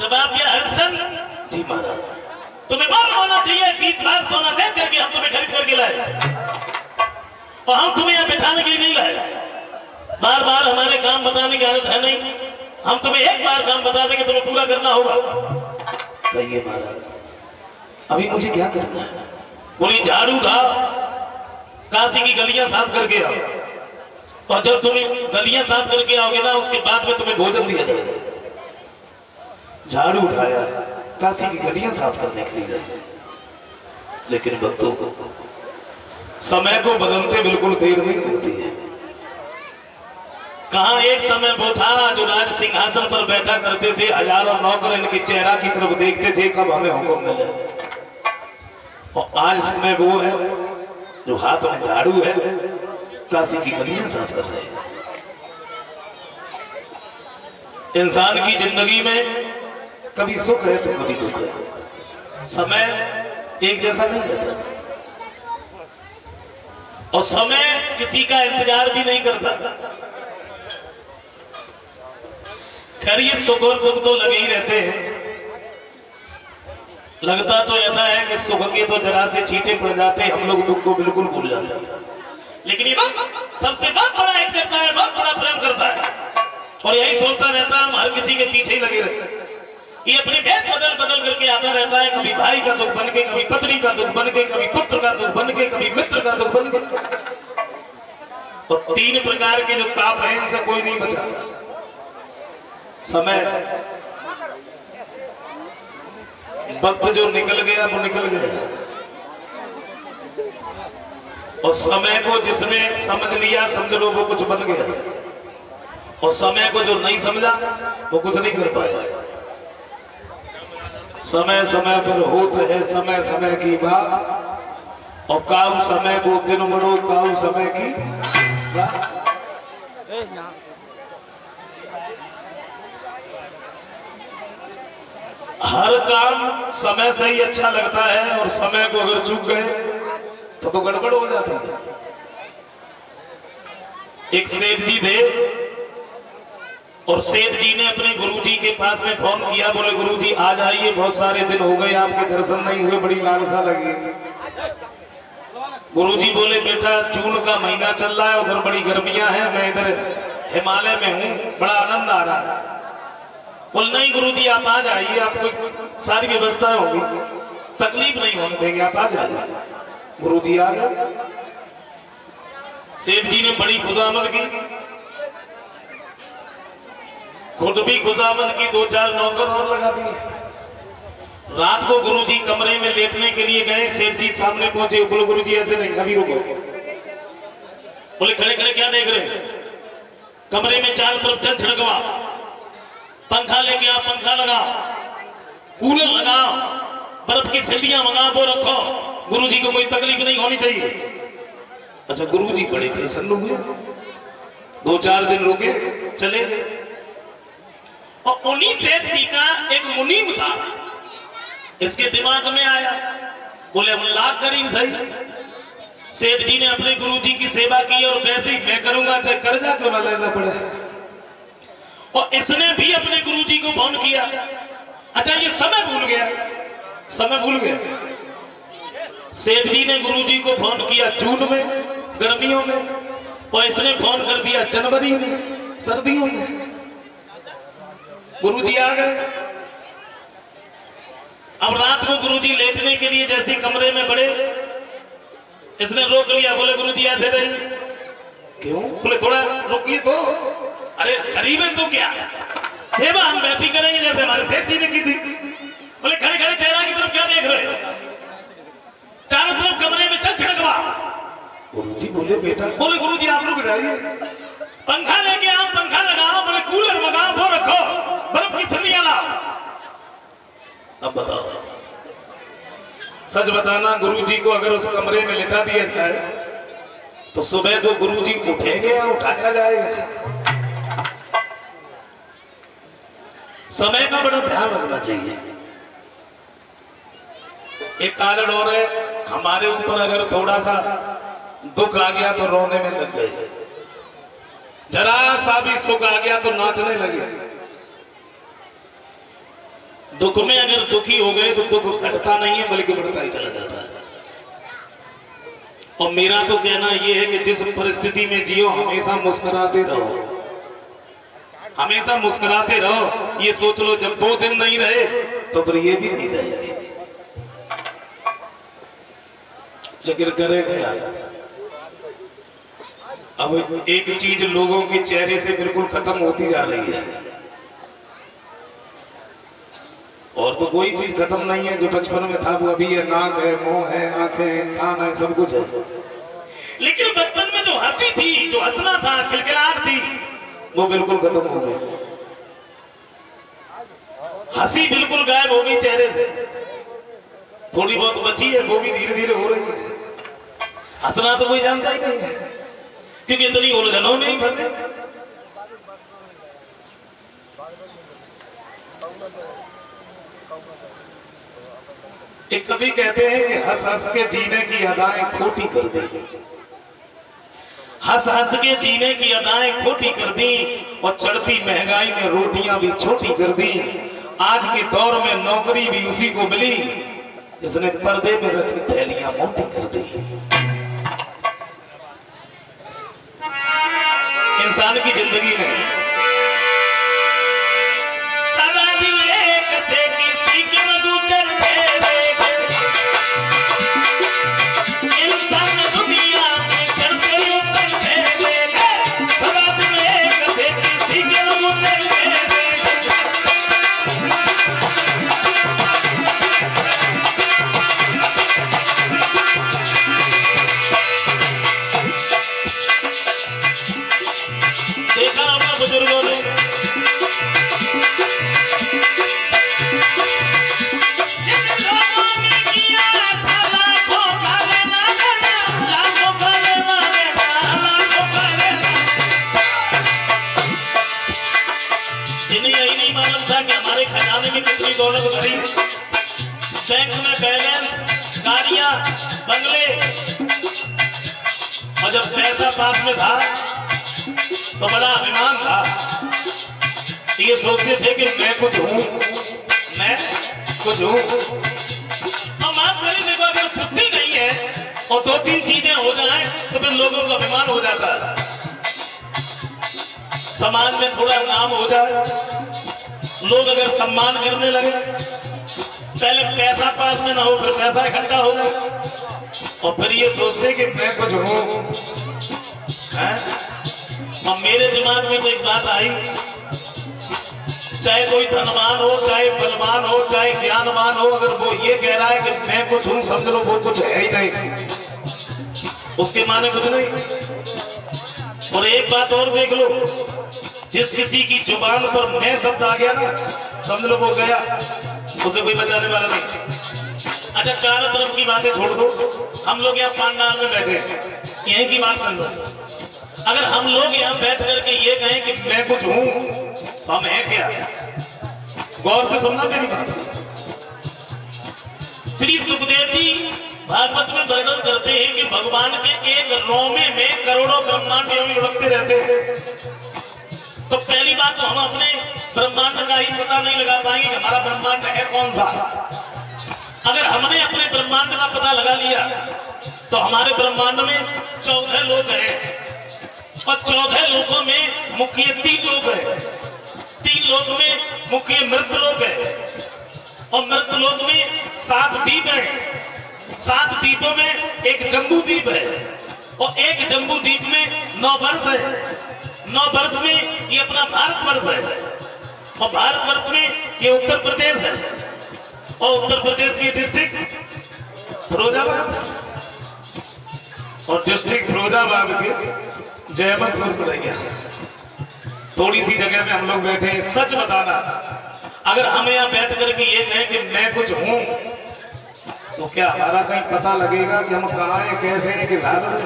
जवाब दिया हरिशन जी महाराज तुम्हें बार होना चाहिए 20 बार सोना दे करके हम तुम्हें खरीद करके लाए और हम तुम्हें यहाँ बिठाने के लिए नहीं लाए। बार बार हमारे काम बताने की आदत है नहीं, हम तुम्हें एक बार काम बता देंगे तुम्हें पूरा करना होगा। कहिए महाराज अभी मुझे क्या करना है? बोली झाड़ू उठाओ, काशी की गलियां साफ करके आओ और जब तुम्हें गलियां साफ करके आओगे ना उसके बाद में तुम्हें भोजन दिया जाएगा। झाड़ू उठाया, काशी की गलियां साफ करने के लिए गए, लेकिन भक्तों को समय को बदलते बिल्कुल देर नहीं लगती है। कहा एक समय वो था जो राज सिंहासन पर बैठा करते थे, हजारों नौकर इनके चेहरा की तरफ देखते थे कब हमें हुक्म मिले। और आज समय वो है जो हाथ में झाड़ू है, काशी की गलियां साफ कर रहे हैं। इंसान की जिंदगी में कभी सुख है तो कभी दुख है, समय एक जैसा नहीं रहता और समय किसी का इंतजार भी नहीं करता। खैर ये सुख और दुख तो लगे ही रहते हैं। लगता तो ऐसा है कि सुख के तो जरा से छींटे पड़ जाते, हम लोग दुख को बिल्कुल भूल जाते हैं। लेकिन ये सबसे बहुत बड़ा हित करता है, बहुत बड़ा प्रेम करता है और यही सोचता रहता है हम हर किसी के पीछे ही लगे रहते हैं। ये अपने भेद बदल बदल करके आता रहता है, कभी भाई का दुख बन के, कभी पत्नी का दुख बन के, कभी पुत्र का दुख बन के, कभी मित्र का दुख बन के। और 3 प्रकार के जो ताप है इनसे कोई नहीं बचा। समय वक्त जो निकल गया वो निकल गया और समय को जिसने समझ लिया समझ लो वो कुछ बन गया और समय को जो नहीं समझा वो कुछ नहीं कर पाया। समय समय पर होते है समय समय की बात और काऊ समय को दिन मरो काऊ समय की बात। हर काम समय से ही अच्छा लगता है और समय को अगर चूक गए तो गड़बड़ हो जाती है। एक सेठ जी थे और सेठ जी ने अपने गुरुजी के पास में फोन किया, बोले गुरुजी आज आइए, बहुत सारे दिन हो गए आपके दर्शन नहीं हुए, बड़ी लालसा लगी। गुरुजी बोले बेटा जून का महीना चल रहा है, उधर बड़ी गर्मियां हैं, मैं इधर हिमालय में हूँ, बड़ा आनंद आ रहा है। बोल नहीं गुरुजी आप आ जाइए, आपको सारी व्यवस्थाएं होगी, तकलीफ नहीं होने देंगे, आप आ जाइए। गुरुजी आ गए। सेठ जी ने बड़ी खुशामद की, खुद भी खुशामद की, 2-4 नौकर और लगा दिए। रात को गुरुजी कमरे में लेटने के लिए गए, सेठ जी सामने पहुंचे, बोले गुरुजी ऐसे नहीं, अभी रुको। बोले खड़े खड़े क्या देख रहे? कमरे में चारों तरफ जल छिड़कवा, पंखा लेके आओ, पंखा लगाओ, कूलर लगाओ, बर्फ की सीढ़ियां मंगाओ, वो रखो, गुरुजी को कोई तकलीफ नहीं होनी चाहिए। अच्छा गुरुजी बड़े प्रसन्न हुए, 2-4 दिन रुके, चले। और उन्हीं सेठ जी का एक मुनीम था, इसके दिमाग में आया, बोले लाख करीम सही। सेठ जी ने अपने गुरुजी की सेवा की और वैसे ही मैं करूंगा चाहे कर्जा क्यों ना लेना पड़े। और इसने भी अपने गुरुजी को फोन किया। अच्छा ये समय भूल गया, समय भूल गया। सेठ जी ने गुरुजी को फोन किया जून में, गर्मियों में, और इसने फोन कर दिया जनवरी में, सर्दियों में। गुरुजी आ गए। अब रात को गुरुजी लेटने के लिए जैसे कमरे में बढ़े, इसने रोक लिया, बोले गुरुजी ऐसे नहीं। क्यों? बोले थोड़ा रुकिए तो, अरे गरीब है तो क्या, सेवा हम बैठी करेंगे जैसे हमारे सेठ जी ने की थी। बोले खड़े खड़े चेहरा की तरफ क्या देख रहे, चारों तरफ कमरे में चल छिड़कवा। गुरुजी बोले बेटा, बोले गुरुजी आप रुक जाइए, पंखा लेके आओ, पंखा लगाओ, बोले कूलर मंगाओ, वो रखो, बर्फ की सीढ़ियां लाओ। अब बताओ, सच बताना गुरुजी को अगर उस कमरे में लिटा दिया जाए तो सुबह को गुरुजी उठेंगे या उठाया जाएगा? समय का बड़ा ध्यान रखना चाहिए। एक कारण और है, हमारे ऊपर अगर थोड़ा सा दुख आ गया तो रोने में लग गए, जरा सा भी सुख आ गया तो नाचने लगे। दुख में अगर दुखी हो गए तो दुख घटता नहीं है बल्कि बढ़ता ही चला जाता है। और मेरा तो कहना यह है कि जिस परिस्थिति में जियो हमेशा मुस्कुराते रहो, हमेशा मुस्कुराते रहो। ये सोच लो जब 2 दिन नहीं रहे तो फिर ये भी नहीं रहेंगे, लेकिन करे क्या। अब एक चीज लोगों के चेहरे से बिल्कुल खत्म होती जा रही है, और तो कोई चीज खत्म नहीं है। जो बचपन में था वो अभी है, नाक है, मुंह है, आंखें हैं, कान है, सब कुछ है। लेकिन बचपन में जो हंसी थी, जो हंसना था, खिलखिलाहट थी, वो बिल्कुल खत्म हो गई। हंसी बिल्कुल गायब हो गई चेहरे से। थोड़ी बहुत बची है, वो भी धीरे धीरे हो रही है। हंसना तो कोई जानता ही नहीं है, क्योंकि इतनी उलझनों में ही फंसे। एक कवि कहते हैं कि हंस हंस के जीने की अदाएं खोटी कर दी, हंस हंस के जीने की अदाएं खोटी कर दी, और चढ़ती महंगाई में रोटियां भी छोटी कर दी। आज के दौर में नौकरी भी उसी को मिली जिसने पर्दे में रखी थैलियां मोटी कर दी। इंसान की जिंदगी में सदा विवेक से किसी के मधुकर इंसान दुनिया में चढ़ते ऊपर सदा विवेक से किसी के मधुकर देखा अपना बुजुर्गों ने खजाने में कितनी दौलत भरी, बैंक में बैलेंस, गाड़ियां, बंगले, और जब पैसा पास में था तो बड़ा अभिमान था। ये सोचते थे कि मैं कुछ हूं, मैं कुछ हूं। और माफ करें, देखो अगर बुद्धि नहीं है और 2-3 चीजें हो जाए तो फिर लोगों का अभिमान हो जाता है। समाज में थोड़ा नाम हो जाए, लोग अगर सम्मान करने लगे, पहले पैसा पास में ना हो फिर पैसा इकट्ठा हो जाए, और फिर ये सोचते कि मैं कुछ हूं। और मेरे दिमाग में तो एक बात आई, चाहे कोई धनवान हो, चाहे बलवान हो, चाहे ज्ञानवान हो, अगर वो ये कह रहा है कि मैं कुछ हूं, समझ लो वो कुछ है ही नहीं, उसके माने कुछ नहीं। और एक बात और देख लो, जिस किसी की जुबान पर मैं शब्द आ गया ना, समझ लो वो गया, उसे कोई बचाने वाला नहीं। अच्छा, चारों तरफ की बातें छोड़ दो, हम लोग यहाँ पांडाल में बैठे, यहीं की बात कर लो। अगर हम लोग यहाँ बैठ करके ये कहें कि मैं कुछ हूं, तो हम हैं क्या? गौर से सुनना मेरी बात। श्री सुखदेव जी भागवत में वर्णन करते हैं कि भगवान के एक रोमे में करोड़ों ब्रह्मांड लुढ़कते रहते हैं। तो पहली बात तो हम अपने ब्रह्मांड का ही पता नहीं लगा पाएंगे कि हमारा ब्रह्मांड है कौन सा। अगर हमने अपने ब्रह्मांड का पता लगा लिया तो हमारे ब्रह्मांड में 14 लोक हैं, और 14 लोकों में मुख्य 3 लोक है। 3 लोक में मुख्य मृत लोक है, और मृत लोक में 7 द्वीप है। 7 द्वीपों में एक जम्बू द्वीप है, और एक जम्बू द्वीप में 9 वर्ष है। 9 वर्ष में ये अपना भारतवर्ष है, और भारतवर्ष में ये उत्तर प्रदेश है, और उत्तर प्रदेश की डिस्ट्रिक्ट फिरोजाबाद, और डिस्ट्रिक्ट फिरोजाबाद के जयमतपुर रह गया। थोड़ी सी जगह में हम लोग बैठे हैं। सच बताना, अगर हम यहाँ बैठ करके ये कहें कि मैं कुछ हूं, तो क्या हमारा कहीं पता लगेगा कि हम कहाँ हैं, कैसे हैं, किस हाल में?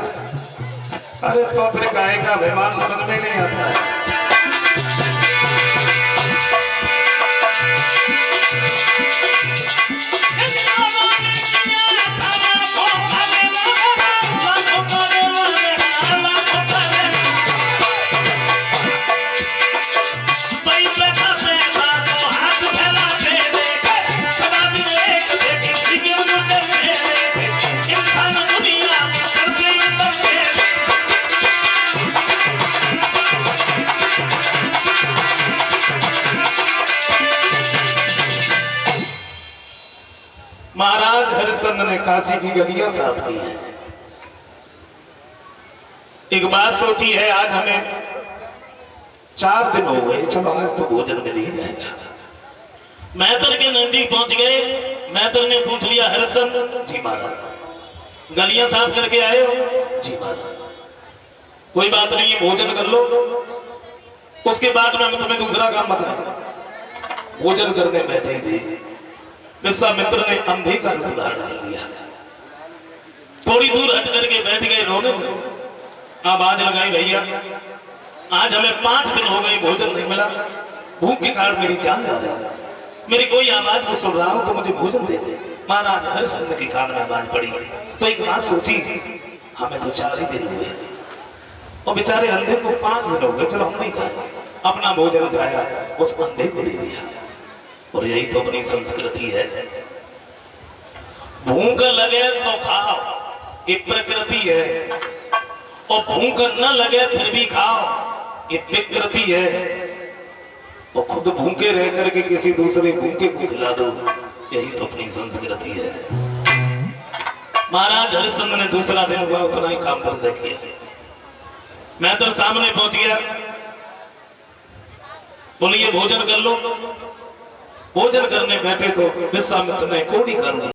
अरे तो अपने गाय का अभिमान समझ में नहीं आता है। हरिश्चंद्र ने काशी की गलियां साफ की है। एक बात सोची है, आज हमें 4 दिन हो गए, चलो आज तो भोजन मिल ही जाएगा। मैतर के नजदीक पहुंच गए। मैतर ने पूछ लिया, हरिश्चंद्र जी महाराज गलियां साफ करके आए हो? जी महाराज। कोई बात नहीं, भोजन कर लो, उसके बाद में तुम्हें दूसरा काम बताया। भोजन करने बैठे थे, विश्वामित्र ने अंधे का रूप धारण कर लिया। थोड़ी दूर हट करके बैठ गए, रोने लगे। आवाज लगाई, भैया आज हमें 5 दिन हो गए भोजन नहीं मिला, भूख के कारण मेरी जान जा रही है, मेरी कोई आवाज को सुन रहा हो तो मुझे भोजन दे दे। महाराज हरिश्चंद्र के कान में आवाज पड़ी तो एक बात सोची, हमें तो 4 ही दिन हुए और बेचारे अंधे को 5 दिन हो गए, चलो हम नहीं खाए। अपना भोजन खाया, उस अंधे को दे दिया। और यही तो अपनी संस्कृति है, भूख लगे तो खाओ, ये प्रकृति है। और भूख न लगे फिर भी खाओ, ये विकृति है। और खुद भूखे रह करके किसी दूसरे भूखे को खिला दो, यही तो अपनी संस्कृति है। महाराज हरिश्चंद्र ने दूसरा दिन हुआ, उतना ही काम कर सके। मैं तो सामने पहुंच गया, बोलिए भोजन कर लो। भोजन करने बैठे तो विश्वामित्र ने कोड़ी कर